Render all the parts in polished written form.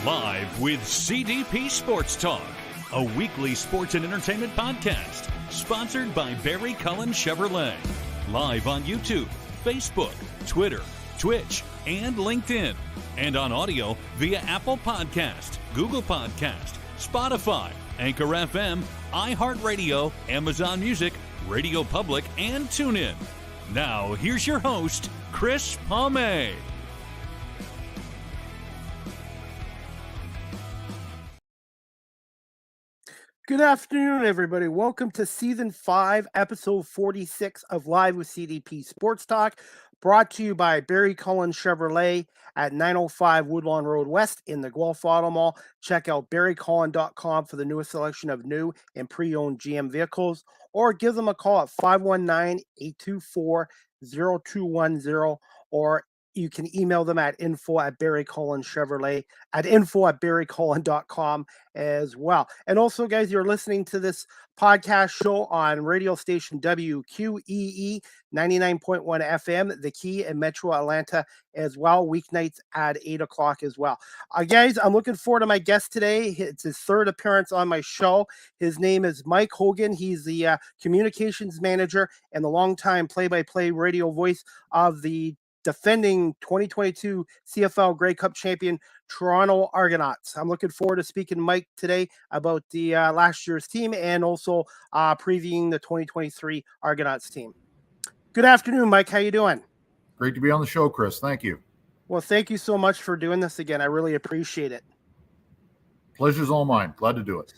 Live with CDP Sports Talk, a weekly sports and entertainment podcast sponsored by Barry Cullen Chevrolet. Live on YouTube, Facebook, Twitter, Twitch, and LinkedIn. And on audio via Apple Podcast, Google Podcast, Spotify, Anchor FM, iHeartRadio, Amazon Music, Radio Public, and TuneIn. Now, here's your host, Chris Palme. Good afternoon, everybody. Welcome to Season 5, Episode 46 of Live with CDP Sports Talk, brought to you by Barry Cullen Chevrolet at 905 Woodlawn Road West in the Guelph Auto Mall. Check out barrycullen.com for the newest selection of new and pre-owned GM vehicles, or give them a call at 519-824-0210, or you can email them at info@barrycullen.com as well. And also, guys, you're listening to this podcast show on radio station WQEE 99.1 FM, The Key in Metro Atlanta as well, weeknights at 8 o'clock as well. Guys, I'm looking forward to my guest today. It's his third appearance on my show. His name is Mike Hogan. He's the communications manager and the longtime play-by-play radio voice of the defending 2022 CFL Grey Cup champion Toronto Argonauts. I'm looking forward to speaking to Mike today about the last year's team and also previewing the 2023 Argonauts team. Good afternoon, Mike. How you doing? Great to be on the show, Chris. Thank you. Well, thank you so much for doing this again. I really appreciate it. Pleasure's all mine. Glad to do it.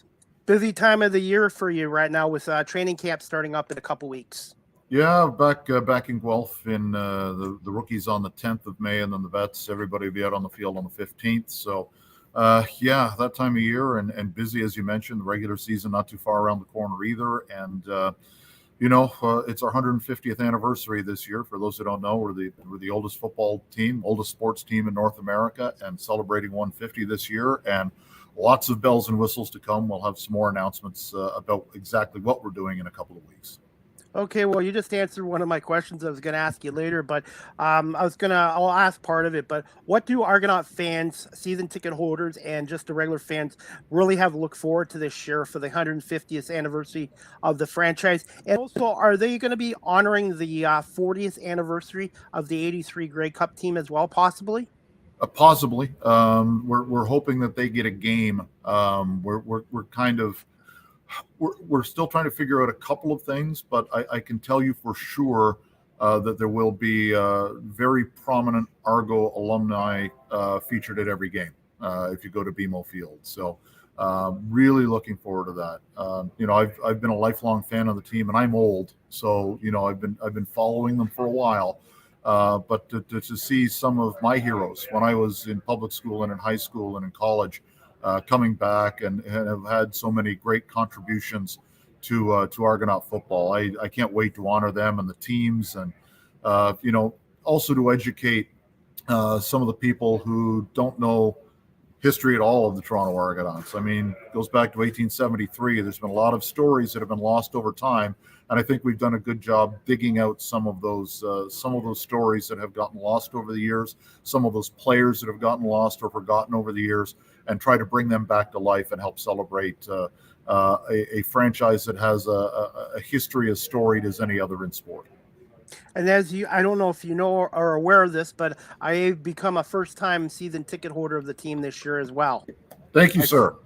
Busy time of the year for you right now with training camp starting up in a couple weeks. Yeah, back in Guelph in the rookies on the 10th of May, and then the vets, everybody will be out on the field on the 15th. So, yeah, that time of year and busy, as you mentioned, the regular season not too far around the corner either. And, it's our 150th anniversary this year. For those who don't know, we're the oldest football team, oldest sports team in North America, and celebrating 150 this year. And lots of bells and whistles to come. We'll have some more announcements about exactly what we're doing in a couple of weeks. Okay, well, you just answered one of my questions I was going to ask you later, but I'll ask part of it. But what do Argonaut fans, season ticket holders, and just the regular fans really have to look forward to this year for the 150th anniversary of the franchise? And also, are they going to be honoring the 40th anniversary of the '83 Grey Cup team as well, possibly? Possibly. We're hoping that they get a game. We're still trying to figure out a couple of things, but I can tell you for sure that there will be very prominent Argo alumni featured at every game if you go to BMO Field. So really looking forward to that. I've been a lifelong fan of the team, and I'm old, so I've been following them for a while. But to see some of my heroes when I was in public school and in high school and in college coming back and have had so many great contributions to Argonaut football. I can't wait to honor them and the teams, and also to educate some of the people who don't know history at all of the Toronto Argonauts. I mean, it goes back to 1873. There's been a lot of stories that have been lost over time, and I think we've done a good job digging out some of those stories that have gotten lost over the years, some of those players that have gotten lost or forgotten over the years, and try to bring them back to life and help celebrate a franchise that has a history as storied as any other in sport. And I don't know if you know or are aware of this, but I've become a first-time season ticket holder of the team this year as well. Thank you, sir.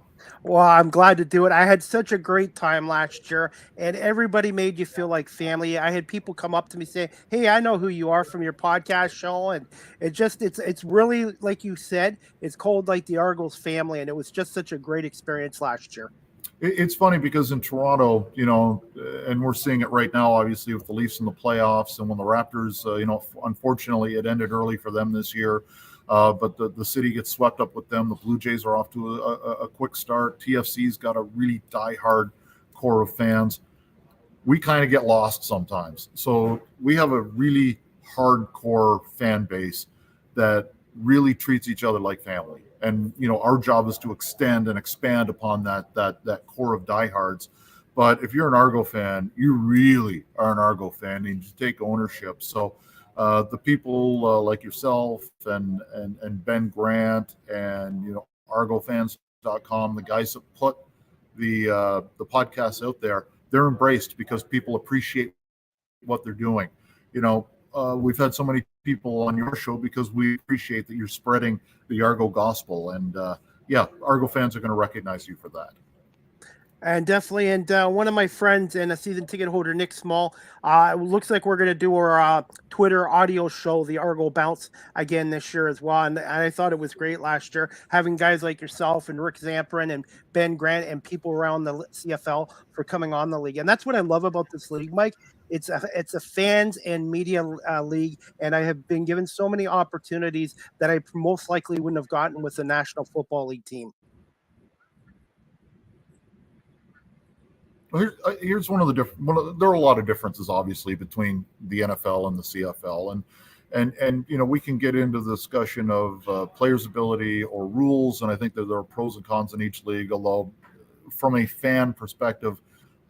Well, I'm glad to do it. I had such a great time last year, and everybody made you feel like family. I had people come up to me say, "Hey, I know who you are from your podcast show," and it's really, like you said, it's called like the Argos family, and it was just such a great experience last year. It's funny because in Toronto, and we're seeing it right now, obviously, with the Leafs in the playoffs, and when the Raptors, unfortunately, it ended early for them this year. But the city gets swept up with them. The Blue Jays are off to a quick start. TFC's got a really diehard core of fans. We kind of get lost sometimes. So we have a really hardcore fan base that really treats each other like family. And, our job is to extend and expand upon that core of diehards. But if you're an Argo fan, you really are an Argo fan, and you take ownership. So the people like yourself and Ben Grant and ArgoFans.com, the guys that put the podcasts out there, they're embraced because people appreciate what they're doing. We've had so many people on your show because we appreciate that you're spreading the Argo gospel, and Argo fans are going to recognize you for that. And definitely, and one of my friends and a season ticket holder, Nick Small, it looks like we're going to do our Twitter audio show, the Argo Bounce, again this year as well. And I thought it was great last year, having guys like yourself and Rick Zamperin and Ben Grant and people around the CFL for coming on the league. And that's what I love about this league, Mike. It's a fans and media league, and I have been given so many opportunities that I most likely wouldn't have gotten with the National Football League team. Here's one of the different. There are a lot of differences, obviously, between the NFL and the CFL, and we can get into the discussion of players' ability or rules, and I think that there are pros and cons in each league. Although, from a fan perspective,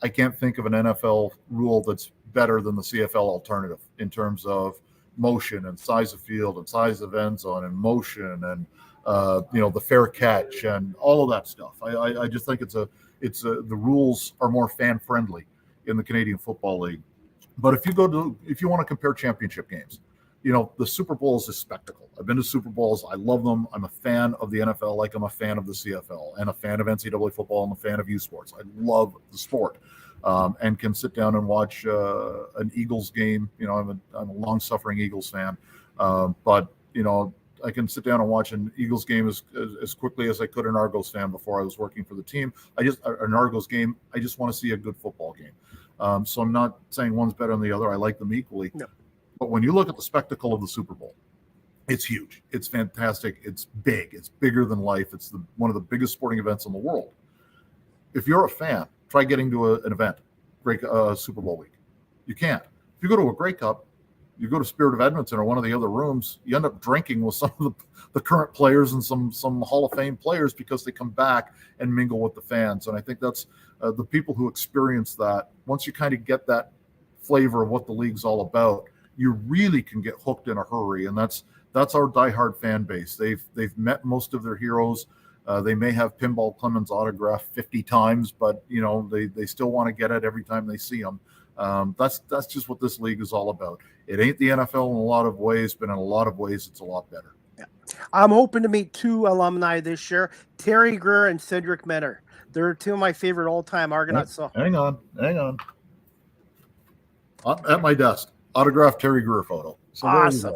I can't think of an NFL rule that's better than the CFL alternative in terms of motion and size of field and size of end zone and motion and the fair catch and all of that stuff. I just think the rules are more fan friendly in the Canadian Football League. But if you want to compare championship games, the Super Bowl is a spectacle. I've been to Super Bowls. I love them. I'm a fan of the NFL like I'm a fan of the CFL and a fan of NCAA football and a fan of U Sports. I love the sport and can sit down and watch an Eagles game. I'm a long-suffering Eagles fan, but I can sit down and watch an Eagles game as quickly as I could an Argos fan before I was working for the team. An Argos game, I just want to see a good football game. So I'm not saying one's better than the other. I like them equally. No. But when you look at the spectacle of the Super Bowl, it's huge. It's fantastic. It's big. It's bigger than life. It's one of the biggest sporting events in the world. If you're a fan, try getting to an event, Super Bowl week. You can't. If you go to a Grey Cup, you go to Spirit of Edmonton or one of the other rooms, you end up drinking with some of the current players and some Hall of Fame players because they come back and mingle with the fans. And I think that's the people who experience that. Once you kind of get that flavor of what the league's all about, you really can get hooked in a hurry. And that's our diehard fan base. They've met most of their heroes. They may have Pinball Clemens autographed 50 times, but they still want to get it every time they see him. That's just what this league is all about. It ain't the NFL in a lot of ways, but in a lot of ways, it's a lot better. Yeah. I'm hoping to meet two alumni this year, Terry Greer and Cedric Mentor. They're two of my favorite all-time Argonauts. So hang on. At my desk, autographed Terry Greer photo. So awesome.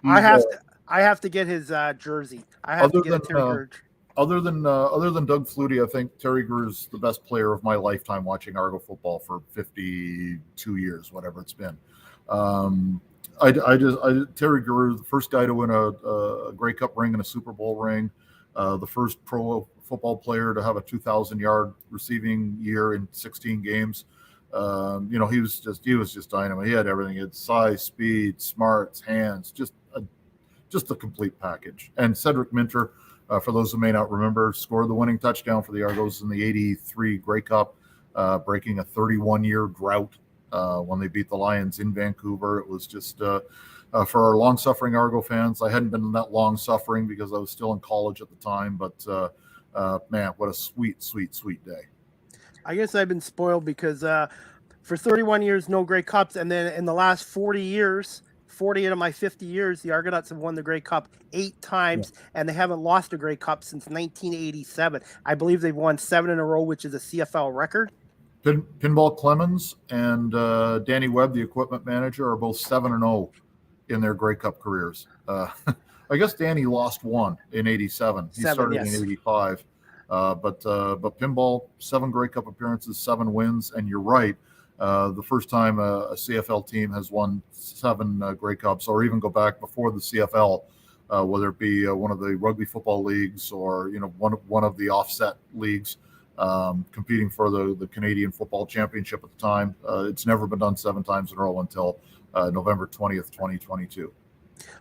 I have to get his jersey. I have to get a Terry Greer. Other than Doug Flutie, I think Terry Greer is the best player of my lifetime watching Argo football for 52 years, whatever it's been. Terry Greer, the first guy to win a Grey Cup ring and a Super Bowl ring, the first pro football player to have a 2,000-yard receiving year in 16 games. He was just dynamite. He had everything. He had size, speed, smarts, hands, just a complete package. And Cedric Minter, for those who may not remember, scored the winning touchdown for the Argos in the 83 Grey Cup, breaking a 31-year drought when they beat the Lions in Vancouver. It was just for our long-suffering Argo fans. I hadn't been that long-suffering because I was still in college at the time, but man, what a sweet, sweet, sweet day. I guess I've been spoiled because for 31 years, no Grey Cups, and then in the last 40 out of my 50 years, the Argonauts have won the Grey Cup 8 times, and they haven't lost a Grey Cup since 1987. I believe they've won 7 in a row, which is a CFL record. Pinball Clemens and Danny Webb, the equipment manager, are both 7-0 in their Grey Cup careers. I guess Danny lost one in 87. He started in 85. But Pinball, 7 Grey Cup appearances, 7 wins, and you're right. The first time a CFL team has won 7 Grey Cups, or even go back before the CFL, whether it be one of the rugby football leagues or one of the offset leagues competing for the Canadian Football Championship at the time. It's never been done 7 times in a row until November 20th, 2022.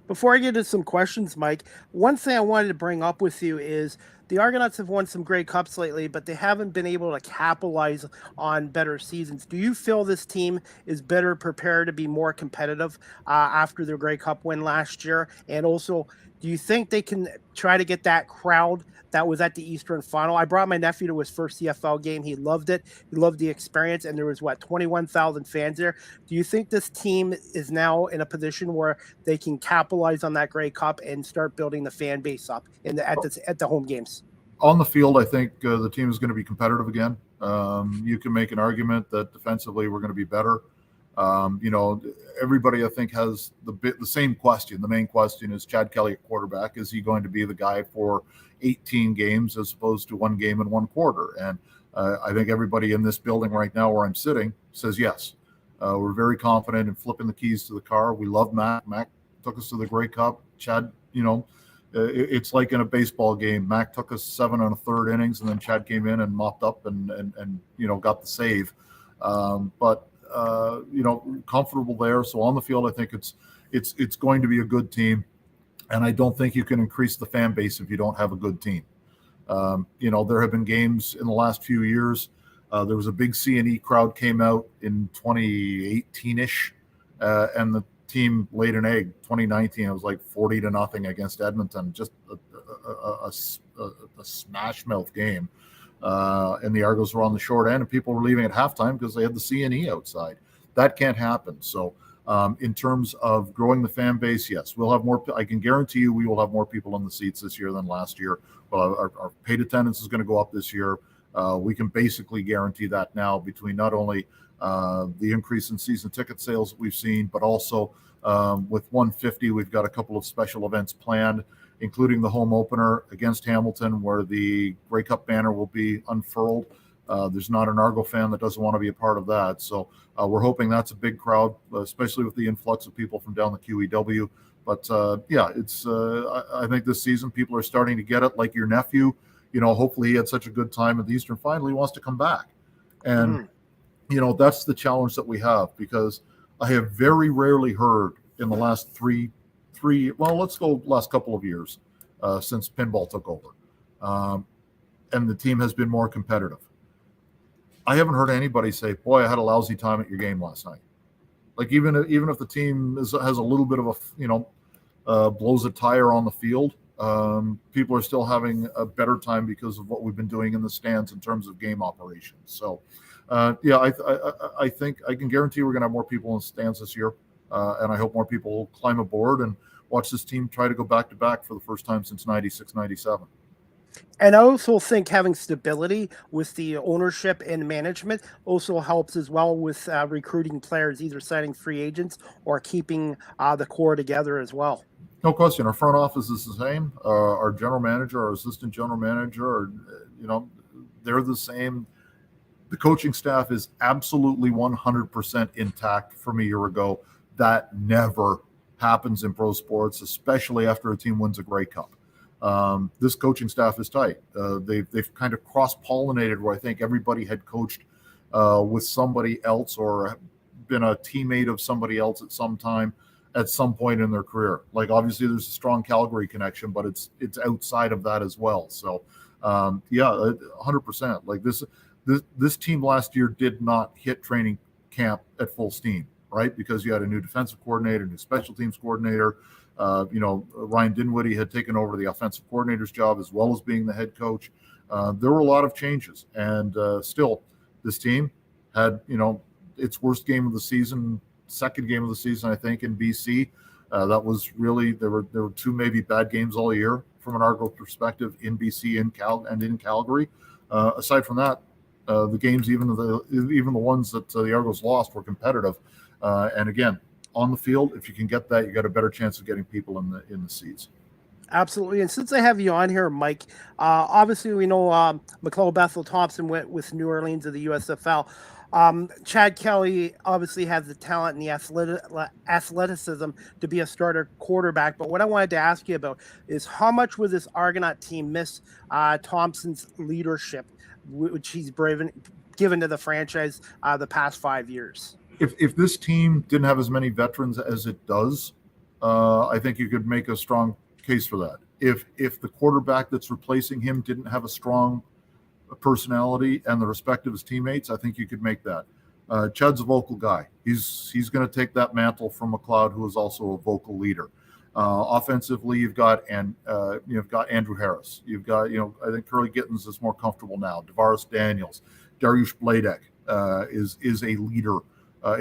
Before I get to some questions, Mike, one thing I wanted to bring up with you is the Argonauts have won some Grey Cups lately, but they haven't been able to capitalize on better seasons. Do you feel this team is better prepared to be more competitive after their Grey Cup win last year? And also, do you think they can try to get that crowd that was at the Eastern Final? I brought my nephew to his first CFL game. He loved it. He loved the experience, and there was 21,000 fans there. Do you think this team is now in a position where they can capitalize on that Grey Cup and start building the fan base up at the home games? On the field, I think the team is going to be competitive again. You can make an argument that defensively we're going to be better. Everybody I think has the same question. The main question is Chad Kelly at quarterback. Is he going to be the guy for 18 games as opposed to one game in one quarter? And I think everybody in this building right now where I'm sitting says yes. We're very confident in flipping the keys to the car. We love Mac. Mac took us to the Grey Cup. Chad, it's like in a baseball game. Mac took us 7 1/3 innings, and then Chad came in and mopped up and got the save. Comfortable there. So on the field, I think it's going to be a good team, and I don't think you can increase the fan base if you don't have a good team. There have been games in the last few years. There was a big C&E crowd came out in 2018-ish, and the team laid an egg. 2019, it was like 40-0 against Edmonton. Just a smash mouth game. And the Argos were on the short end, and people were leaving at halftime because they had the C&E outside. That can't happen. So in terms of growing the fan base, yes, we'll have more. I can guarantee you we will have more people in the seats this year than last year. Our paid attendance is going to go up this year. We can basically guarantee that now between not only the increase in season ticket sales that we've seen, but also with 150, we've got a couple of special events planned, including the home opener against Hamilton, where the Grey Cup banner will be unfurled. There's not an Argo fan that doesn't want to be a part of that. So we're hoping that's a big crowd, especially with the influx of people from down the QEW. But I think this season people are starting to get it, like your nephew. Hopefully he had such a good time at the Eastern Final, he wants to come back. And, that's the challenge that we have, because I have very rarely heard in the last last couple of years since pinball took over. And the team has been more competitive. I haven't heard anybody say, boy, I had a lousy time at your game last night. Like even if the team has a little bit of blows a tire on the field, people are still having a better time because of what we've been doing in the stands in terms of game operations. So, I think I can guarantee we're going to have more people in the stands this year, and I hope more people will climb aboard and watch this team try to go back-to-back for the first time since 96, 97. And I also think having stability with the ownership and management also helps as well with recruiting players, either signing free agents or keeping the core together as well. No question. Our front office is the same. Our general manager, our assistant general manager, they're the same. The coaching staff is absolutely 100% intact from a year ago. That never happens in pro sports, especially after a team wins a Grey Cup. This coaching staff is tight. They've kind of cross-pollinated where I think everybody had coached with somebody else or been a teammate of somebody else at some time, at some point in their career. Like obviously there's a strong Calgary connection, but it's outside of that as well. So 100%. Like this team last year did not hit training camp at full steam, right? Because you had a new defensive coordinator, new special teams coordinator. Ryan Dinwiddie had taken over the offensive coordinator's job as well as being the head coach. There were a lot of changes, and still this team had, its worst game of the season, second game of the season, I think, in BC. That was really, there were two maybe bad games all year from an Argo perspective in BC and in Calgary. Aside from that, the games, even the ones that the Argos lost, were competitive. And again, on the field, if you can get that, you got a better chance of getting people in the seats. Absolutely. And since I have you on here, Mike, obviously we know McLeod Bethel Thompson went with New Orleans to the USFL. Chad Kelly obviously has the talent and the athleticism to be a starter quarterback. But what I wanted to ask you about is how much will this Argonaut team miss Thompson's leadership, which he's given to the franchise the past 5 years? If this team didn't have as many veterans as it does, I think you could make a strong case for that. if the quarterback that's replacing him didn't have a strong personality and the respect of his teammates, I think you could make that. Chad's a vocal guy. He's going to take that mantle from McLeod, who is also a vocal leader. Offensively, you've got Andrew Harris. You've got, I think Curly Gittins is more comfortable now. Davaris Daniels, Dariusz Bladek is a leader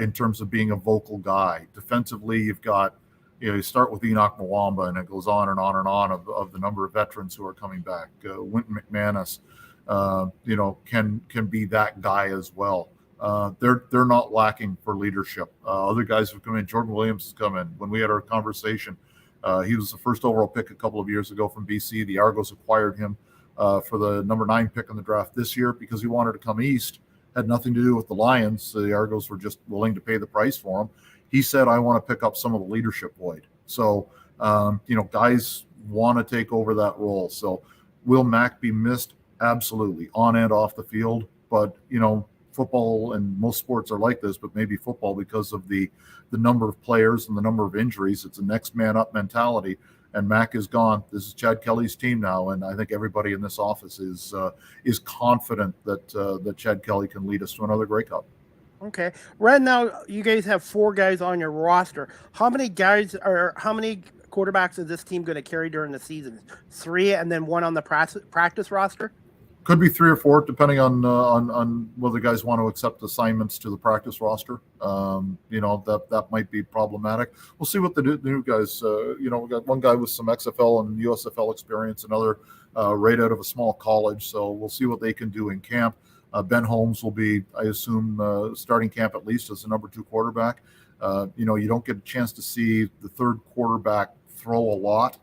in terms of being a vocal guy. Defensively, you've got, you start with Enoch Mwamba, and it goes on and on and on of the number of veterans who are coming back. Wynton McManus, can be that guy as well. They're not lacking for leadership. Other guys have come in. Jordan Williams has come in. When we had our conversation, he was the first overall pick a couple of years ago from BC. The Argos acquired him for the number 9 pick in the draft this year because he wanted to come east. Had nothing to do with the Lions. So the Argos were just willing to pay the price for him. He said, I want to pick up some of the leadership void. So, guys want to take over that role. So will Mac be missed? Absolutely, on and off the field. But, football and most sports are like this, but maybe football, because of the number of players and the number of injuries, it's a next man up mentality. And Mac is gone. This is Chad Kelly's team now, and I think everybody in this office is confident that Chad Kelly can lead us to another Grey Cup. Okay. Right now, you guys have 4 guys on your roster. How many quarterbacks is this team going to carry during the season? 3 and then 1 on the practice roster? Could be 3 or 4, depending on whether guys want to accept assignments to the practice roster. That might be problematic. We'll see what the new guys. We got one guy with some XFL and USFL experience, another right out of a small college. So we'll see what they can do in camp. Ben Holmes will be, I assume, starting camp at least as the number 2 quarterback. You don't get a chance to see the third quarterback throw a lot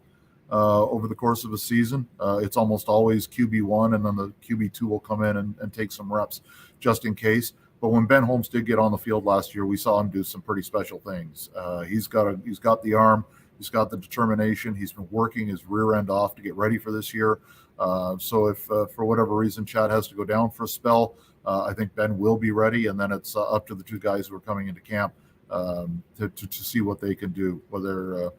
over the course of a season. It's almost always QB1, and then the QB2 will come in and take some reps just in case. But when Ben Holmes did get on the field last year, we saw him do some pretty special things. He's got the arm, he's got the determination. He's been working his rear end off to get ready for this year. So if for whatever reason Chad has to go down for a spell, I think Ben will be ready, and then it's up to the 2 guys who are coming into camp to see what they can do. Whether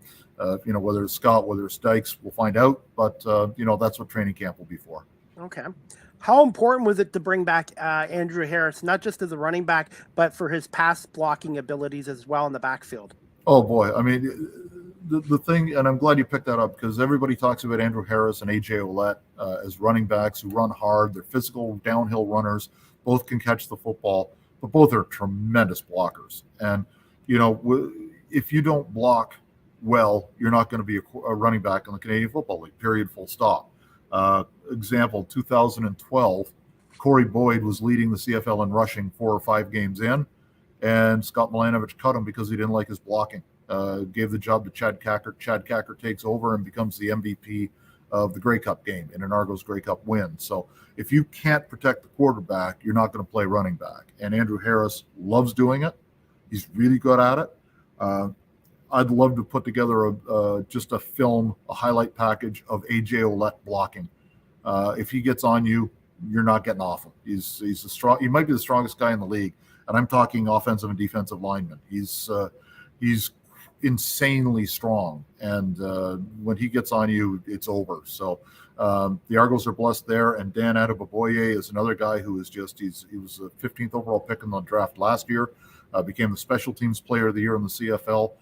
it's Scott, whether it's Dykes, we'll find out. But that's what training camp will be for. Okay. How important was it to bring back Andrew Harris, not just as a running back, but for his pass blocking abilities as well in the backfield? Oh boy, I mean, the thing, and I'm glad you picked that up, because everybody talks about Andrew Harris and AJ Ouellette as running backs who run hard. They're physical downhill runners. Both can catch the football, but both are tremendous blockers. And if you don't block well, you're not going to be a running back in the Canadian Football League, period, full stop. Example, 2012, Corey Boyd was leading the CFL in rushing 4 or 5 games in, and Scott Milanovich cut him because he didn't like his blocking. Gave the job to Chad Cacker. Chad Cacker takes over and becomes the MVP of the Grey Cup game in an Argos Grey Cup win. So if you can't protect the quarterback, you're not going to play running back. And Andrew Harris loves doing it. He's really good at it. I'd love to put together just a highlight package of AJ Ouellette blocking. If he gets on you, you're not getting off him. He's a strong. He might be the strongest guy in the league, and I'm talking offensive and defensive linemen. He's insanely strong, and when he gets on you, it's over. So the Argos are blessed there, and Dan Adebaboye is another guy who is he was a 15th overall pick in the draft last year, became the special teams player of the year in the CFL.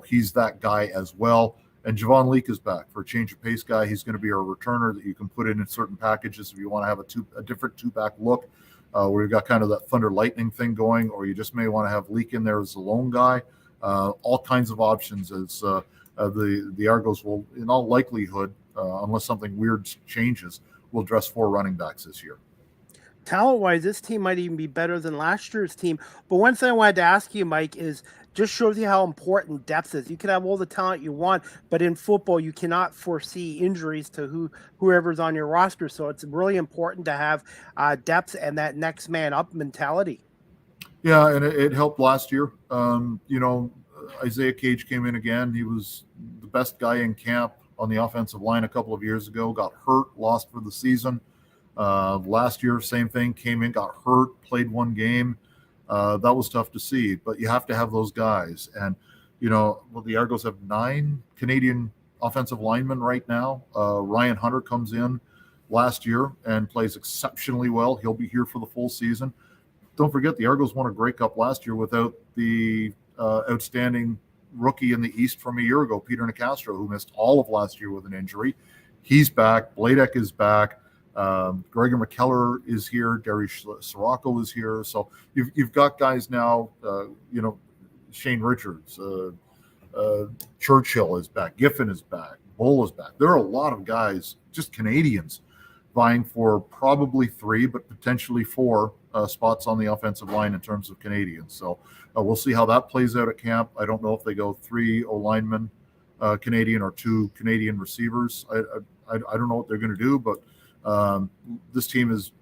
He's that guy as well. And Javon Leake is back for a change of pace guy. He's going to be a returner that you can put in certain packages if you want to have a different 2-back look, where you've got kind of that thunder lightning thing going, or you just may want to have Leake in there as the lone guy. All kinds of options as the Argos will, in all likelihood, unless something weird changes, will dress 4 running backs this year. Talent-wise, this team might even be better than last year's team. But one thing I wanted to ask you, Mike, is just shows you how important depth is. You can have all the talent you want, but in football, you cannot foresee injuries to whoever's on your roster. So it's really important to have depth and that next man up mentality. Yeah, and it helped last year. Isaiah Cage came in again. He was the best guy in camp on the offensive line a couple of years ago, got hurt, lost for the season. Last year, same thing, came in, got hurt, played 1 game. That was tough to see, but you have to have those guys. And, the Argos have 9 Canadian offensive linemen right now. Ryan Hunter comes in last year and plays exceptionally well. He'll be here for the full season. Don't forget, the Argos won a Grey Cup last year without the outstanding rookie in the East from a year ago, Peter Nicastro, who missed all of last year with an injury. He's back. Bladek is back. Gregor McKellar is here. Darius Sirocco is here. So you've got guys now, Shane Richards, Churchill is back. Giffen is back. Bull is back. There are a lot of guys, just Canadians, vying for probably 3, but potentially 4 spots on the offensive line in terms of Canadians. So we'll see how that plays out at camp. I don't know if they go 3 O-linemen Canadian or 2 Canadian receivers. I don't know what they're going to do, but this team is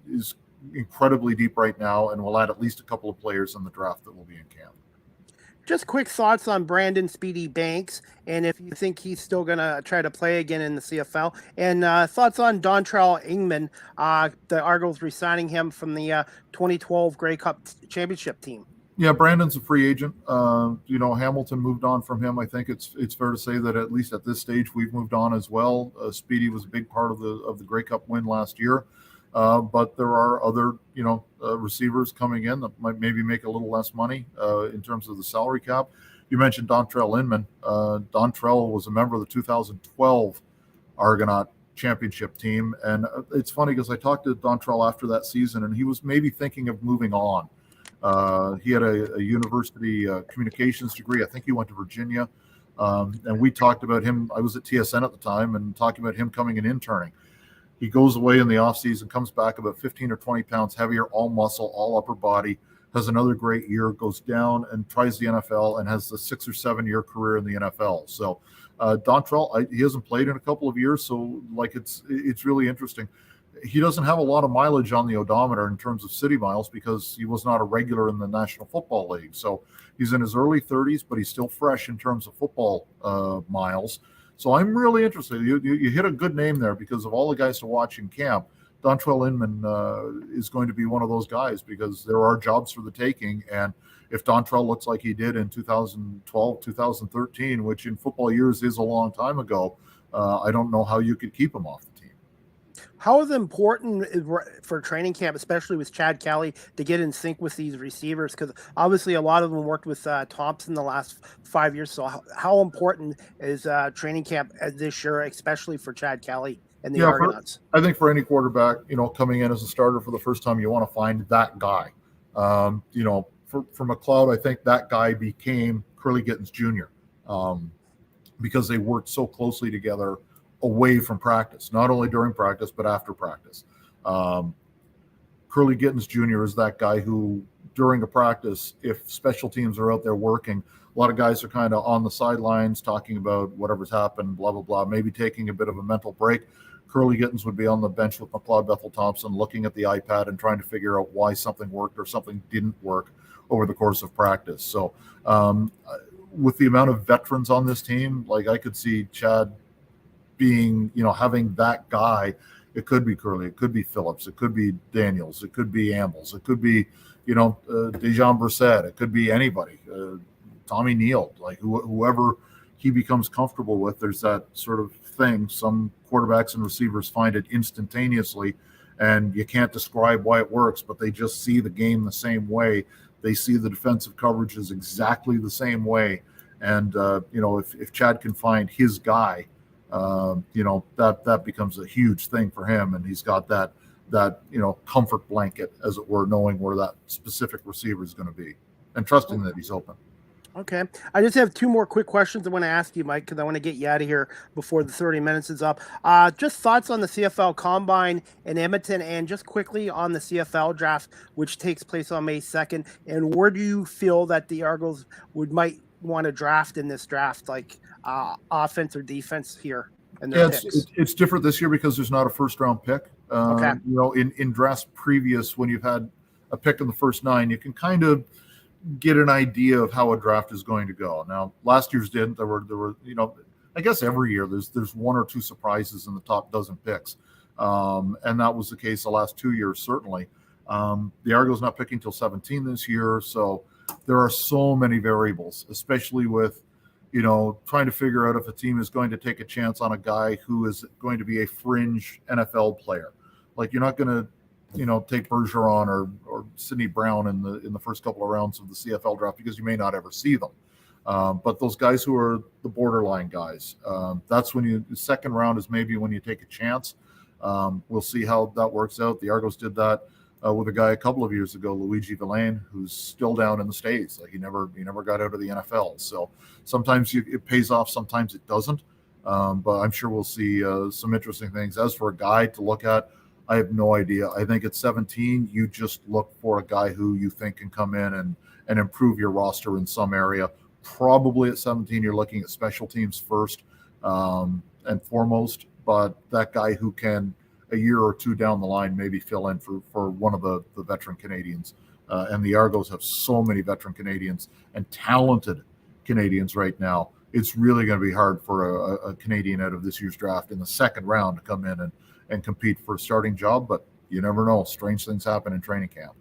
incredibly deep right now, and we'll add at least a couple of players in the draft that will be in camp. Just quick thoughts on Brandon Speedy Banks, and if you think he's still going to try to play again in the CFL, and thoughts on Dontrell Ingman, the Argos re-signing him from the 2012 Grey Cup championship team. Yeah, Brandon's a free agent. Hamilton moved on from him. I think it's fair to say that at least at this stage we've moved on as well. Speedy was a big part of the Grey Cup win last year. But there are other, receivers coming in that might maybe make a little less money in terms of the salary cap. You mentioned Dontrell Inman. Dontrell was a member of the 2012 Argonaut championship team. And it's funny because I talked to Dontrell after that season, and he was maybe thinking of moving on. He had a university communications degree. I think he went to Virginia. And we talked about him. I was at TSN at the time and talking about him coming and interning. He goes away in the offseason, comes back about 15 or 20 pounds heavier, all muscle, all upper body, has another great year, goes down and tries the NFL and has a 6 or 7 year career in the NFL. So Dontrell, he hasn't played in a couple of years, so it's really interesting. He doesn't have a lot of mileage on the odometer in terms of city miles because he was not a regular in the National Football League. So he's in his early 30s, but he's still fresh in terms of football miles. So I'm really interested. You hit a good name there because of all the guys to watch in camp. Dontrell Inman is going to be one of those guys because there are jobs for the taking. And if Dontrell looks like he did in 2012, 2013, which in football years is a long time ago, I don't know how you could keep him off the team. How is it important for training camp, especially with Chad Kelly, to get in sync with these receivers? Because obviously a lot of them worked with Thompson the last 5 years. So how important is training camp this year, especially for Chad Kelly and the Argonauts? I think for any quarterback, coming in as a starter for the first time, you want to find that guy. For McLeod, I think that guy became Curly Gittens Jr. Because they worked so closely together away from practice, not only during practice, but after practice. Curly Gittens Jr. is that guy who, during a practice, if special teams are out there working, a lot of guys are kind of on the sidelines talking about whatever's happened, blah, blah, blah, maybe taking a bit of a mental break. Curly Gittens would be on the bench with McLeod Bethel Thompson looking at the iPad and trying to figure out why something worked or something didn't work over the course of practice. So with the amount of veterans on this team, I could see Chad being, having that guy. It could be Curly, it could be Phillips, it could be Daniels, it could be Ambles, it could be, Dejan Brissett, it could be anybody, Tommy Neal, whoever he becomes comfortable with. There's that sort of thing. Some quarterbacks and receivers find it instantaneously, and you can't describe why it works, but they just see the game the same way. They see the defensive coverages exactly the same way. And, if Chad can find his guy, that becomes a huge thing for him, and he's got that comfort blanket, as it were, knowing where that specific receiver is going to be and trusting that he's open. Okay, I just have 2 more quick questions I want to ask you, Mike, because I want to get you out of here before the 30 minutes is up. Just thoughts on the CFL Combine in Edmonton, and just quickly on the CFL draft, which takes place on May 2nd, and where do you feel that the Argos might want to draft in this draft, offense or defense here? It's different this year because there's not a first round pick. Okay. In drafts previous, when you've had a pick in the first 9, you can kind of get an idea of how a draft is going to go. Now, last year's didn't. There were I guess every year there's 1 or 2 surprises in the top dozen picks, and that was the case the last 2 years certainly. The Argos not picking till 17 this year, so there are so many variables, especially with trying to figure out if a team is going to take a chance on a guy who is going to be a fringe NFL player. Like, you're not going to, take Bergeron or Sidney Brown in the first couple of rounds of the CFL draft, because you may not ever see them. But those guys who are the borderline guys, that's when the second round is maybe when you take a chance. We'll see how that works out. The Argos did that with a guy a couple of years ago, Luigi Villain, who's still down in the States. Like, he never got out of the NFL. So sometimes it pays off, sometimes it doesn't. But I'm sure we'll see some interesting things. As for a guy to look at, I have no idea. I think at 17, you just look for a guy who you think can come in and improve your roster in some area. Probably at 17, you're looking at special teams first and foremost, but that guy who can, a year or two down the line, maybe fill in for one of the veteran Canadians. And the Argos have so many veteran Canadians and talented Canadians right now. It's really going to be hard for a Canadian out of this year's draft in the second round to come in and compete for a starting job, but you never know. Strange things happen in training camp.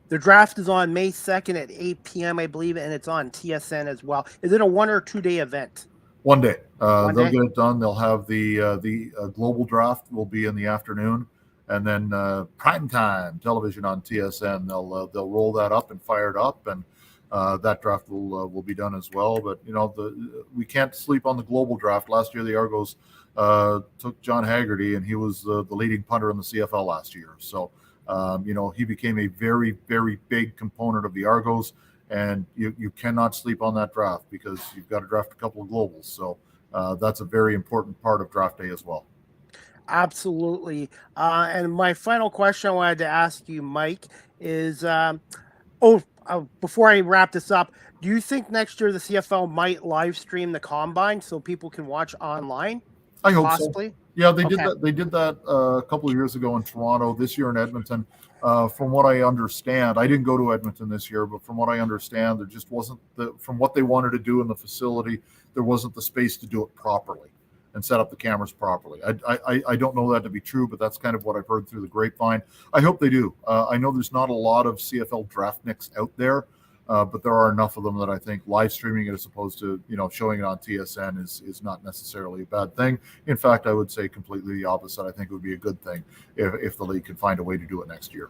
The draft is on May 2nd at 8 p.m., I believe, and it's on TSN as well. Is it a 1 or 2 day event? 1 day. They'll get it done. They'll have the global draft will be in the afternoon, and then primetime television on TSN. They'll roll that up and fire it up, and that draft will be done as well. But we can't sleep on the global draft. Last year, the Argos took John Haggerty, and he was the leading punter in the CFL last year. So, he became a very, very big component of the Argos, and you cannot sleep on that draft because you've got to draft a couple of globals. So that's a very important part of draft day as well. Absolutely. And my final question I wanted to ask you, Mike, is before I wrap this up, do you think next year the CFL might live stream the combine so people can watch online? I hope possibly. So. Yeah, they did that. They did that a couple of years ago in Toronto. This year in Edmonton, from what I understand, I didn't go to Edmonton this year, but from what I understand, there just wasn't from what they wanted to do in the facility, there wasn't the space to do it properly and set up the cameras properly. I don't know that to be true, but that's kind of what I've heard through the grapevine. I hope they do. I know there's not a lot of CFL draftniks out there. But there are enough of them that I think live streaming it as opposed to showing it on TSN is not necessarily a bad thing. In fact, I would say completely the opposite. I think it would be a good thing if the league could find a way to do it next year.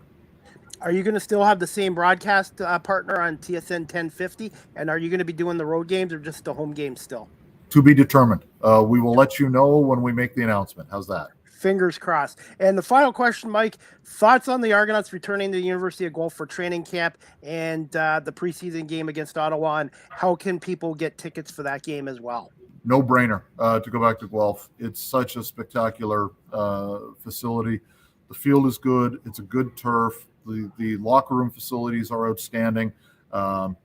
Are you going to still have the same broadcast partner on TSN 1050? And are you going to be doing the road games or just the home games still? To be determined. We will let you know when we make the announcement. How's that? Fingers crossed. And the final question, Mike, thoughts on the Argonauts returning to the University of Guelph for training camp and the preseason game against Ottawa, and how can people get tickets for that game as well? No brainer to go back to Guelph. It's such a spectacular facility. The field is good. It's a good turf. The locker room facilities are outstanding. The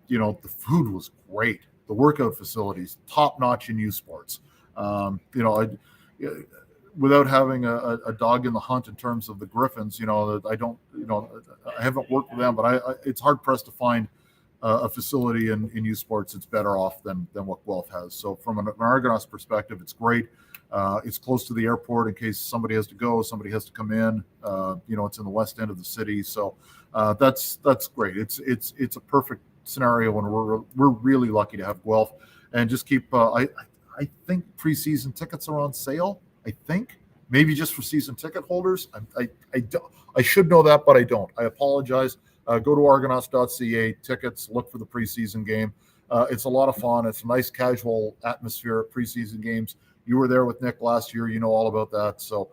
food was great. The workout facilities, top notch in U Sports. Without having a dog in the hunt in terms of the Griffins, I haven't worked with them, but it's hard pressed to find a facility in U Sports that's better off than what Guelph has. So from an Argonauts perspective, it's great. It's close to the airport in case somebody has to go, somebody has to come in. It's in the west end of the city, so that's great. It's a perfect scenario, and we're really lucky to have Guelph, and just keep. I think preseason tickets are on sale. I think maybe just for season ticket holders. I should know that, but I don't. I apologize. Go to argonauts.ca, tickets, look for the preseason game. It's a lot of fun. It's a nice casual atmosphere at preseason games. You were there with Nick last year. You know all about that. So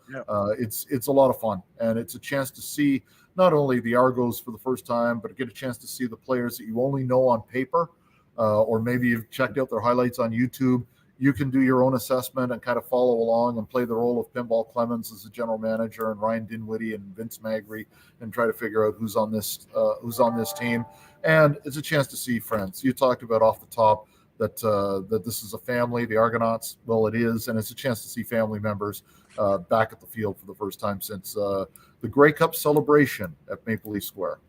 it's a lot of fun. And it's a chance to see not only the Argos for the first time, but get a chance to see the players that you only know on paper, or maybe you've checked out their highlights on YouTube. You can do your own assessment and kind of follow along and play the role of Pinball Clemens as the general manager and Ryan Dinwiddie and Vince Magri and try to figure out who's on this team. And it's a chance to see friends. You talked about off the top that this is a family, the Argonauts. Well, it is, and it's a chance to see family members back at the field for the first time since the Grey Cup celebration at Maple Leaf Square.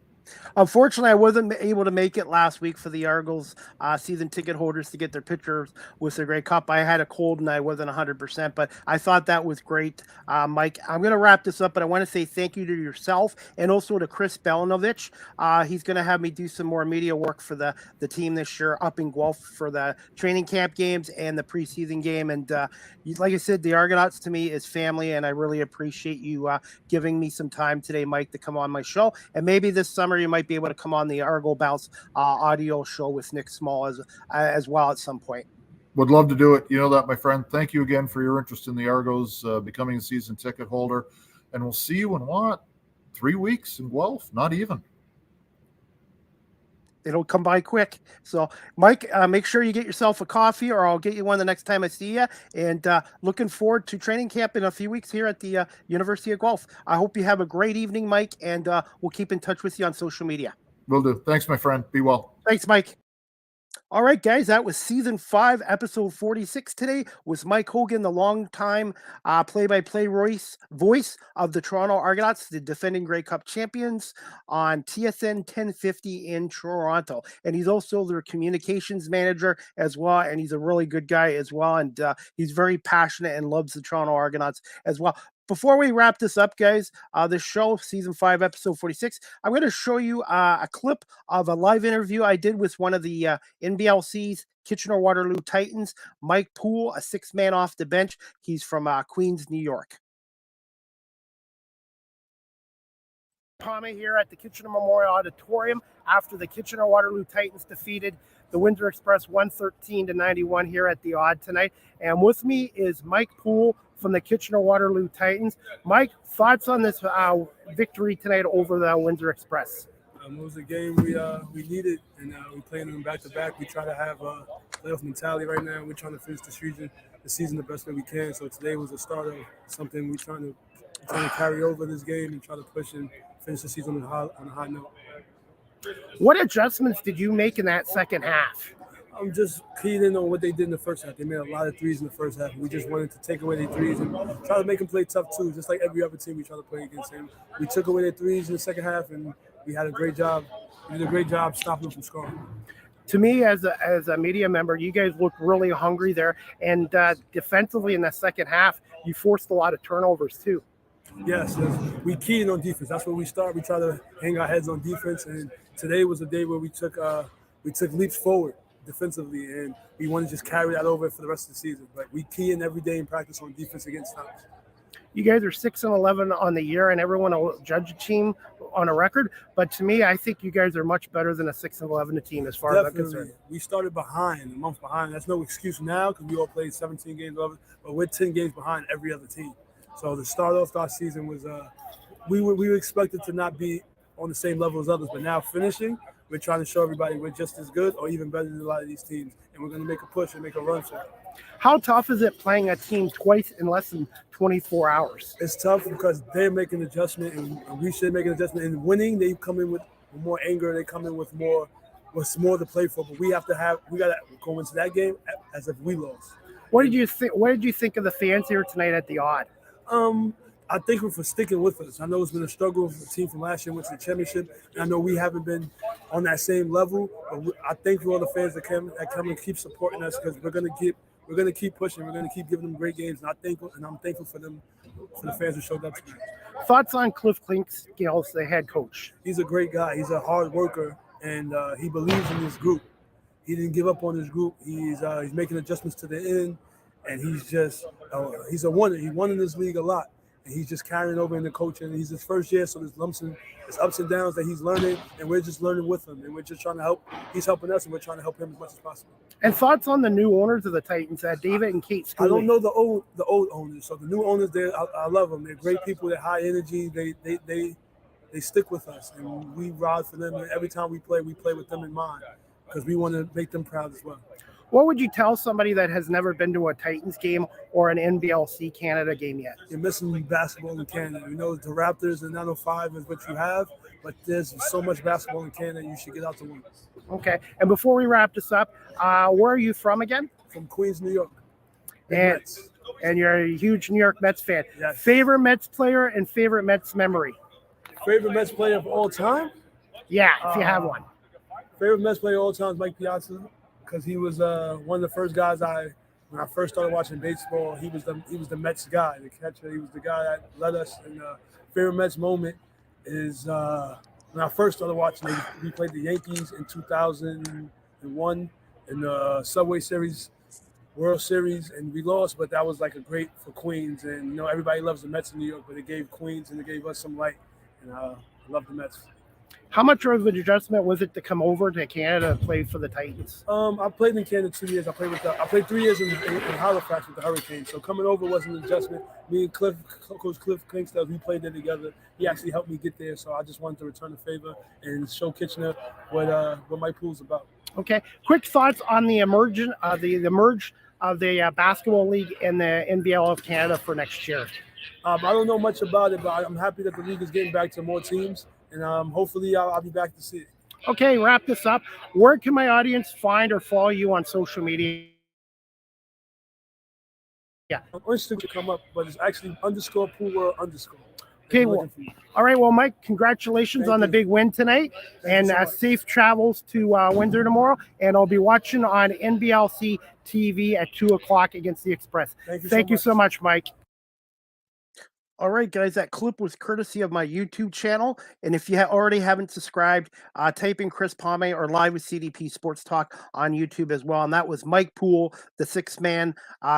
Unfortunately, I wasn't able to make it last week for the Argos season ticket holders to get their pictures with the Grey Cup. I had a cold and I wasn't 100%, but I thought that was great. Mike, I'm going to wrap this up, but I want to say thank you to yourself and also to Chris Belinovich. He's going to have me do some more media work for the team this year up in Guelph for the training camp games and the preseason game. And like I said, the Argonauts to me is family, and I really appreciate you giving me some time today, Mike, to come on my show. And maybe this summer you might be able to come on the Argo Bounce audio show with Nick Small as well at some point. Would love to do it. You know that, my friend. Thank you again for your interest in the Argos, becoming a season ticket holder. And we'll see you in 3 weeks in Guelph? Not even. It'll come by quick. So, Mike, make sure you get yourself a coffee, or I'll get you one the next time I see you. And looking forward to training camp in a few weeks here at the University of Guelph. I hope you have a great evening, Mike, and we'll keep in touch with you on social media. Will do. Thanks, my friend. Be well. Thanks, Mike. All right, guys, that was season 5, episode 46 today with Mike Hogan, the longtime play-by-play voice of the Toronto Argonauts, the defending Grey Cup champions, on TSN 1050 in Toronto. And he's also their communications manager as well, and he's a really good guy as well, and he's very passionate and loves the Toronto Argonauts as well. Before we wrap this up, guys, this show, season 5, episode 46, I'm going to show you a clip of a live interview I did with one of the NBLC's Kitchener-Waterloo Titans, Mike Poole, a 6-man off the bench. He's from Queens, New York. Tommy here at the Kitchener Memorial Auditorium after the Kitchener-Waterloo Titans defeated the Windsor Express 113-91 here at the Odd tonight. And with me is Mike Poole from the Kitchener-Waterloo Titans. Mike, thoughts on this victory tonight over the Windsor Express? It was a game we needed, and we playing them back-to-back. We try to have a playoff mentality right now. We're trying to finish the season the best way we can. So today was the start of something we're trying to carry over this game and try to push and finish the season on a high note. What adjustments did you make in that second half? I'm just keyed in on what they did in the first half. They made a lot of threes in the first half. We just wanted to take away their threes and try to make them play tough too, just like every other team we try to play against them. We took away their threes in the second half, and we had a great job. We did a great job stopping them from scoring. To me, as a media member, you guys looked really hungry there. And defensively in the second half, you forced a lot of turnovers too. Yes, we keyed on defense. That's where we start. We try to hang our heads on defense. And today was a day where we took leaps forward defensively, and we want to just carry that over for the rest of the season. But we key in every day in practice on defense against stops. You guys are 6-11 on the year, and everyone will judge a team on a record. But to me, I think you guys are much better than a 6-11 team as far as I'm concerned. We started behind, a month behind. That's no excuse now because we all played 17 games over, but we're 10 games behind every other team. So the start off our season was we were expected to not be on the same level as others, but now finishing, we're trying to show everybody we're just as good or even better than a lot of these teams, and we're going to make a push and make a run for it. How tough is it playing a team twice in less than 24 hours? It's tough because they're making an adjustment, and we should make an adjustment. And winning, they come in with more anger. They come in with more to play for. But we got to go into that game as if we lost. What did you think? What did you think of the fans here tonight at the Odd? I thank them for sticking with us. I know it's been a struggle for the team from last year went to the championship, and I know we haven't been on that same level. But I thank you all the fans that come and keep supporting us because we're gonna keep pushing. We're gonna keep giving them great games, and I'm thankful for them, for the fans who showed up tonight. Thoughts on Cliff Clinkscales, the head coach? He's a great guy. He's a hard worker, and he believes in his group. He didn't give up on his group. He's making adjustments to the end, and he's a winner. He won in this league a lot. And he's just carrying over in the coaching. He's his first year, so there's ups and downs that he's learning, and we're just learning with him. And we're just trying to help. He's helping us, and we're trying to help him as much as possible. And thoughts on the new owners of the Titans, David and Kate Schooley? I don't know the old owners. So the new owners, I love them. They're great people. They're high energy. They stick with us, and we ride for them. And every time we play with them in mind because we want to make them proud as well. What would you tell somebody that has never been to a Titans game or an NBLC Canada game yet? You're missing basketball in Canada. You know, the Raptors and 905 is what you have, but there's so much basketball in Canada, you should get out to one. Okay. And before we wrap this up, where are you from again? From Queens, New York. And you're a huge New York Mets fan. Yes. Favorite Mets player and favorite Mets memory? Favorite Mets player of all time? Yeah, if you have one. Favorite Mets player of all time is Mike Piazza, because he was one of the first guys when I first started watching baseball. He was the Mets guy, the catcher. He was the guy that led us. And favorite Mets moment is when I first started watching. We played the Yankees in 2001 in the Subway Series, World Series, and we lost. But that was like a great for Queens, and everybody loves the Mets in New York, but it gave Queens and it gave us some light, and I love the Mets. How much of an adjustment was it to come over to Canada to play for the Titans? I played in Canada 2 years. I played 3 years in Halifax with the Hurricanes. So coming over wasn't an adjustment. Me and Coach Cliff Kingston, we played there together. He actually helped me get there. So I just wanted to return the favor and show Kitchener what my pool's about. Okay. Quick thoughts on the merge of the basketball league and the NBL of Canada for next year. I don't know much about it, but I'm happy that the league is getting back to more teams. And hopefully I'll be back to see it. Okay, wrap this up. Where can my audience find or follow you on social media? Yeah. On Instagram to come up, but it's actually _poolworld_. Okay, well, all right. Well, Mike, congratulations on the big win tonight, and safe travels to Windsor tomorrow. And I'll be watching on NBLC TV at 2:00 against the Express. Thank you so much, Mike. All right, guys, that clip was courtesy of my YouTube channel. And if you already haven't subscribed, type in Chris Palme or Live with CDP Sports Talk on YouTube as well. And that was Mike Poole, the six-man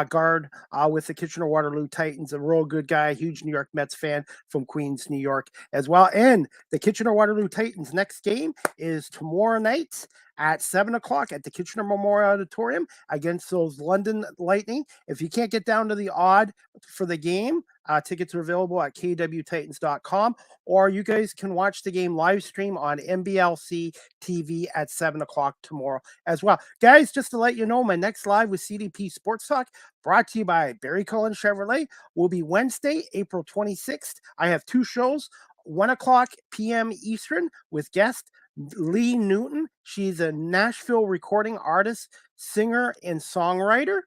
guard with the Kitchener-Waterloo Titans, a real good guy, huge New York Mets fan from Queens, New York as well. And the Kitchener-Waterloo Titans' next game is tomorrow night at 7:00 at the Kitchener Memorial Auditorium against those London Lightning. If you can't get down to the odd for the game, tickets are available at kwtitans.com, or you guys can watch the game live stream on NBLC TV at 7:00 tomorrow as well. Guys, just to let you know, my next live with CDP Sports Talk, brought to you by Barry Cullen Chevrolet, will be Wednesday, April 26th. I have two shows, 1:00 p.m. Eastern with guest Lee Newton. She's a Nashville recording artist, singer, and songwriter.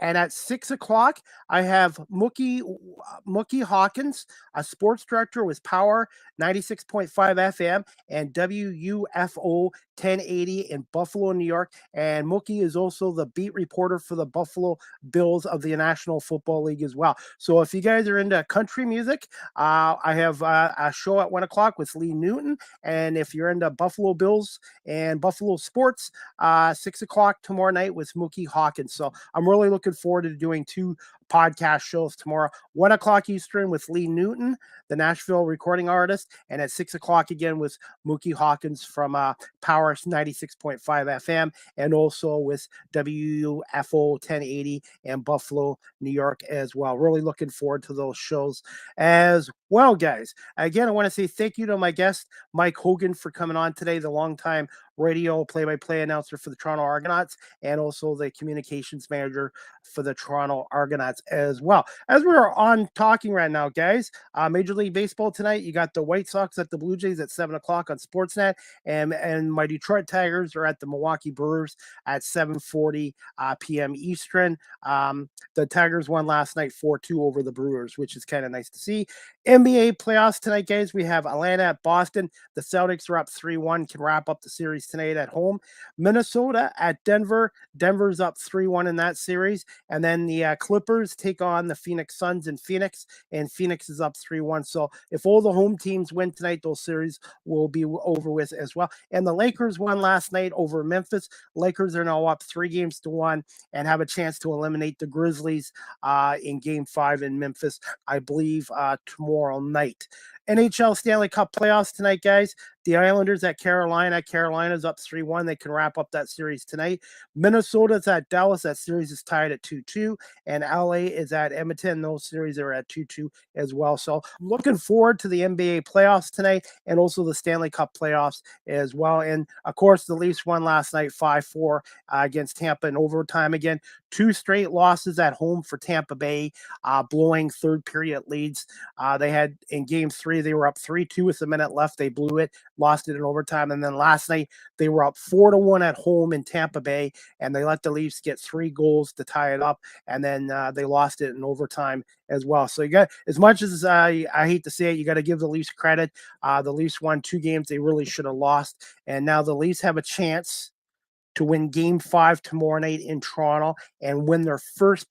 And at 6:00, I have Mookie Hawkins, a sports director with Power 96.5 FM and WUFO 1080 in Buffalo, New York. And Mookie is also the beat reporter for the Buffalo Bills of the National Football League as well. So if you guys are into country music, I have a show at 1:00 with Lee Newton. And if you're into Buffalo Bills and Buffalo sports, 6:00 tomorrow night with Mookie Hawkins. So I'm really looking forward to doing two podcast shows tomorrow, 1:00 Eastern with Lee Newton, the Nashville recording artist, and at 6:00 again with Mookie Hawkins from Power 96.5 FM, and also with WUFO 1080 and Buffalo, New York as well. Really looking forward to those shows as well, guys. Again, I want to say thank you to my guest, Mike Hogan, for coming on today, the longtime radio play-by-play announcer for the Toronto Argonauts, and also the communications manager for the Toronto Argonauts as well. As we're on talking right now, guys, Major League Baseball tonight, you got the White Sox at the Blue Jays at 7:00 on Sportsnet, and my Detroit Tigers are at the Milwaukee Brewers at 7:40 p.m. Eastern. The Tigers won last night 4-2 over the Brewers, which is kind of nice to see. NBA playoffs tonight, guys. We have Atlanta at Boston. The Celtics are up 3-1, can wrap up the series tonight at home. Minnesota at Denver. Denver's up 3-1 in that series. And then the Clippers take on the Phoenix Suns in Phoenix, and Phoenix is up 3-1. So if all the home teams win tonight, those series will be over with as well. And the Lakers won last night over Memphis. Lakers are now up 3-1 and have a chance to eliminate the Grizzlies in Game 5 in Memphis, I believe, tomorrow night. NHL Stanley Cup playoffs tonight, guys. The Islanders at Carolina. Carolina's up 3-1. They can wrap up that series tonight. Minnesota's at Dallas. That series is tied at 2-2. And LA is at Edmonton. Those series are at 2-2 as well. So looking forward to the NBA playoffs tonight and also the Stanley Cup playoffs as well. And, of course, the Leafs won last night 5-4 against Tampa in overtime again. 2 straight losses at home for Tampa Bay, blowing third period leads. They had in Game 3, they were up 3-2 with a minute left. They blew it. lost it in overtime. And then last night they were up 4-1 at home in Tampa Bay, and they let the Leafs get 3 goals to tie it up, and then they lost it in overtime as well. So you got, as much as I hate to say it, you got to give the Leafs credit. The Leafs won 2 games they really should have lost, and now the Leafs have a chance to win Game 5 tomorrow night in Toronto and win their first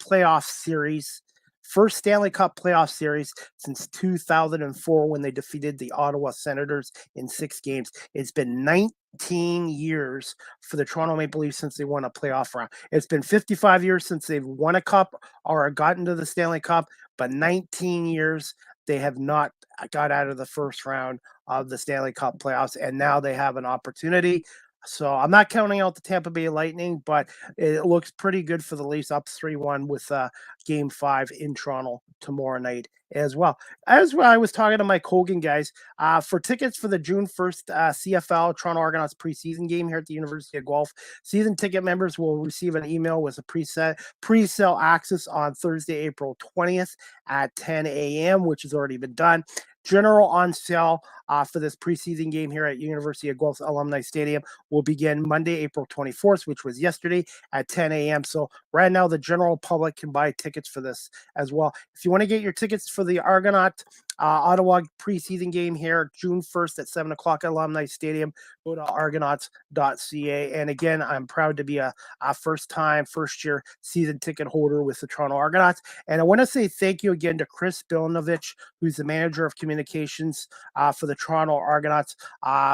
Stanley Cup playoff series since 2004 when they defeated the Ottawa Senators in 6 games. It's been 19 years for the Toronto Maple Leafs since they won a playoff round. It's been 55 years since they've won a cup or gotten to the Stanley Cup, but 19 years they have not got out of the first round of the Stanley Cup playoffs, and now they have an opportunity. So I'm not counting out the Tampa Bay Lightning, but it looks pretty good for the Leafs, up 3-1 with Game 5 in Toronto tomorrow night as well. As I was talking to Mike Hogan, guys, for tickets for the June 1st CFL Toronto Argonauts preseason game here at the University of Guelph, season ticket members will receive an email with a pre-sale access on Thursday, April 20th at 10 a.m., which has already been done. General on sale for this preseason game here at University of Guelph Alumni Stadium will begin Monday, April 24th, which was yesterday at 10 a.m. So right now, the general public can buy tickets for this as well. If you want to get your tickets for the Argonaut Ottawa preseason game here June 1st at 7 o'clock at Alumni Stadium, go to argonauts.ca. And again, I'm proud to be a first-year season ticket holder with the Toronto Argonauts. And I want to say thank you again to Chris Bilinovich, who's the manager of communications for the Toronto Argonauts,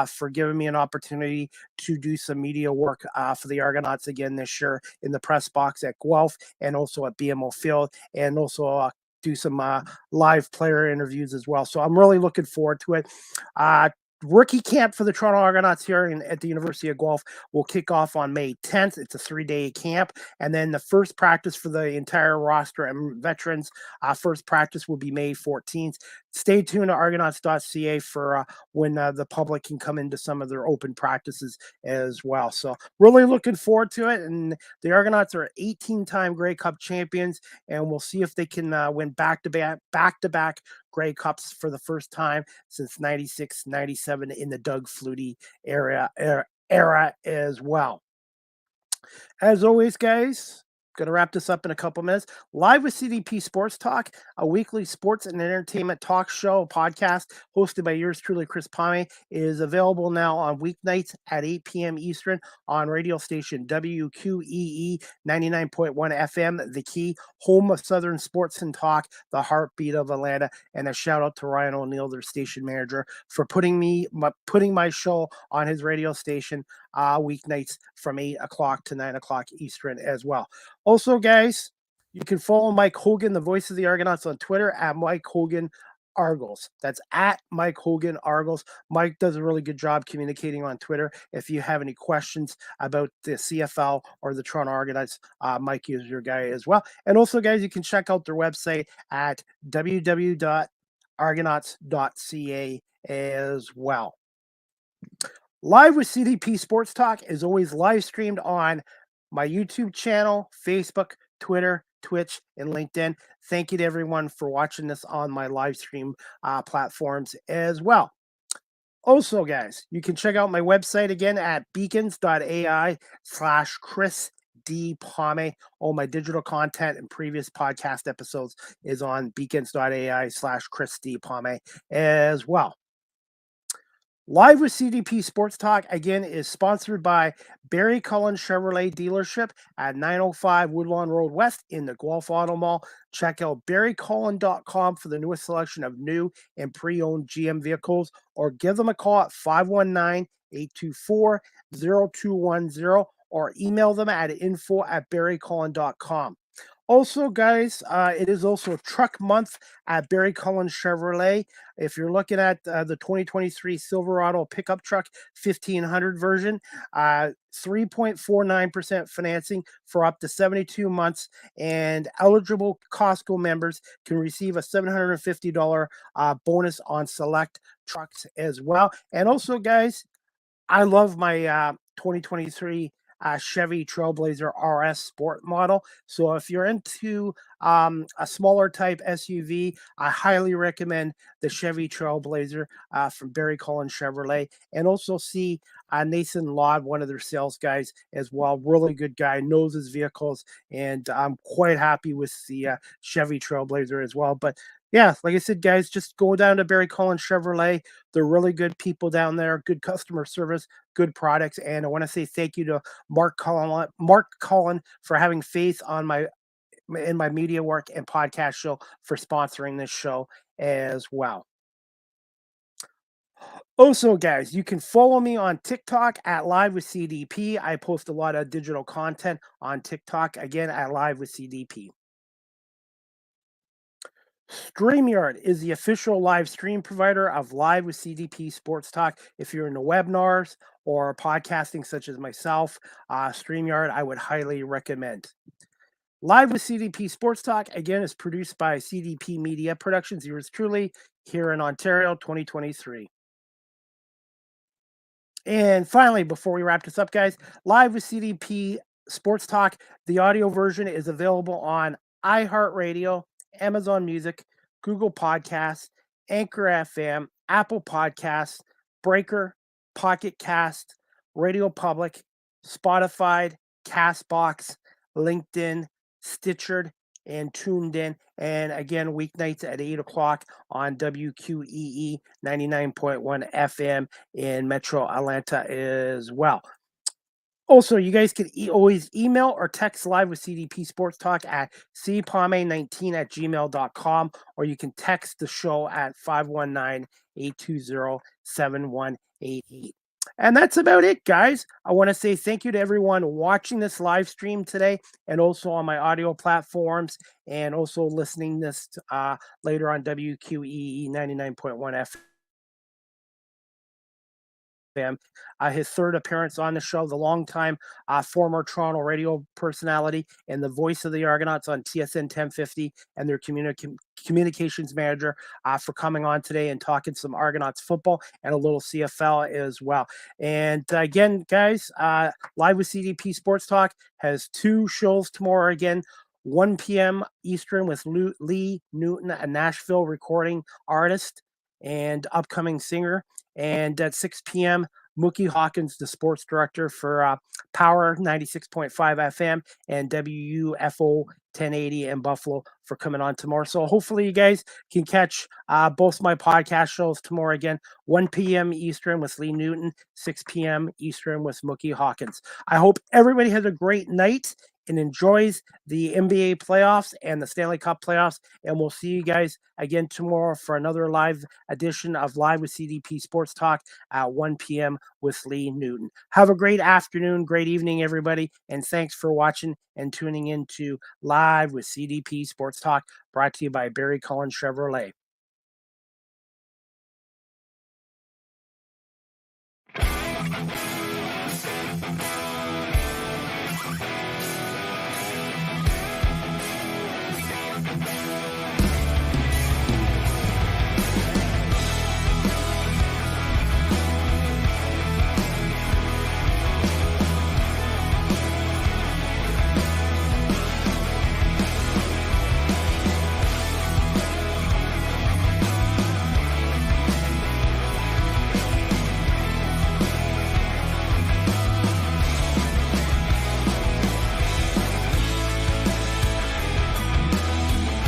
for giving me an opportunity to do some media work for the Argonauts again this year in the press box at Guelph and also at BMO Field, and also do some live player interviews as well. So I'm really looking forward to it. Rookie camp for the Toronto Argonauts here at the University of Guelph will kick off on May 10th. It's a 3-day camp. And then the first practice for the entire roster and veterans, first practice will be May 14th. Stay tuned to argonauts.ca for when the public can come into some of their open practices as well. So really looking forward to it. And the Argonauts are 18-time Grey Cup champions, and we'll see if they can win back-to-back Grey Cups for the first time since 96, 97 in the Doug Flutie era as well. As always, guys, going to wrap this up in a couple minutes. Live with CDP Sports Talk, a weekly sports and entertainment talk show podcast hosted by yours truly, Chris Palme, is available now on weeknights at 8 p.m. Eastern on radio station WQEE 99.1 FM, The Key, home of Southern Sports and Talk, the heartbeat of Atlanta. And a shout out to Ryan O'Neill, their station manager, for putting my show on his radio station weeknights from 8 o'clock to 9 o'clock Eastern as well. Also, guys, you can follow Mike Hogan, the voice of the Argonauts, on Twitter at Mike Hogan Argos. That's at Mike Hogan Argos. Mike does a really good job communicating on Twitter. If you have any questions about the CFL or the Toronto Argonauts, Mike is your guy as well. And also, guys, you can check out their website at www.argonauts.ca as well. Live with CDP Sports Talk is always live streamed on my YouTube channel, Facebook, Twitter, Twitch, and LinkedIn. Thank you to everyone for watching this on my live stream platforms as well. Also, guys, you can check out my website again at beacons.ai/Chris D. Palme. All my digital content and previous podcast episodes is on beacons.ai/Chris D. Palme as well. Live with CDP Sports Talk, again, is sponsored by Barry Cullen Chevrolet Dealership at 905 Woodlawn Road West in the Guelph Auto Mall. Check out barrycullen.com for the newest selection of new and pre-owned GM vehicles, or give them a call at 519-824-0210, or email them at info@barrycullen.com. Also, guys, it is also Truck Month at Barry Cullen Chevrolet. If you're looking at the 2023 Silverado pickup truck 1500 version, 3.49% financing for up to 72 months, and eligible Costco members can receive a $750 bonus on select trucks as well. And also, guys, I love my 2023 Chevy Trailblazer RS Sport model. So if you're into a smaller type SUV, I highly recommend the Chevy Trailblazer from Barry Cullen Chevrolet, and also see Nathan Laud, one of their sales guys as well. Really good guy, knows his vehicles, and I'm quite happy with the Chevy Trailblazer as well. But yeah, like I said, guys, just go down to Barry Cullen Chevrolet. They're really good people down there, good customer service, good products. And I want to say thank you to Mark Cullen for having faith in my media work and podcast show, for sponsoring this show as well. Also, guys, you can follow me on TikTok at Live with CDP. I post a lot of digital content on TikTok, again, at Live with CDP. StreamYard is the official live stream provider of Live with CDP Sports Talk. If you're into webinars or podcasting such as myself, StreamYard I would highly recommend. Live with CDP Sports Talk, again, is produced by CDP Media Productions, yours truly, here in Ontario, 2023. And finally, before we wrap this up, guys, Live with CDP Sports Talk, the audio version is available on iHeartRadio, Amazon Music, Google Podcasts, Anchor FM, Apple Podcasts, Breaker, Pocket Cast, Radio Public, Spotify, Castbox, LinkedIn, Stitcher, and Tuned In. And again, weeknights at 8 o'clock on WQEE 99.1 FM in Metro Atlanta as well. Also, you guys can always email or text Live with CDP Sports Talk at cpalme19@gmail.com, or you can text the show at 519-820-7188. And that's about it, guys. I want to say thank you to everyone watching this live stream today, and also on my audio platforms, and also listening this later on WQEE 99.1 FM. His third appearance on the show, the longtime former Toronto radio personality and the voice of the Argonauts on TSN 1050, and their communications manager, for coming on today and talking some Argonauts football and a little CFL as well. And again, guys, Live with CDP Sports Talk has 2 shows tomorrow again. 1 p.m. Eastern with Lee Newton, a Nashville recording artist and upcoming singer. And at 6 p.m., Mookie Hawkins, the sports director for Power 96.5 FM and WUFO 1080 in Buffalo, for coming on tomorrow. So hopefully you guys can catch both my podcast shows tomorrow again, 1 p.m. Eastern with Lee Newton, 6 p.m. Eastern with Mookie Hawkins. I hope everybody has a great night and enjoys the NBA playoffs and the Stanley Cup playoffs. And we'll see you guys again tomorrow for another live edition of Live with CDP Sports Talk at 1 p.m. with Lee Newton. Have a great afternoon, great evening, everybody. And thanks for watching and tuning in to Live with CDP Sports Talk, brought to you by Barry Cullen Chevrolet.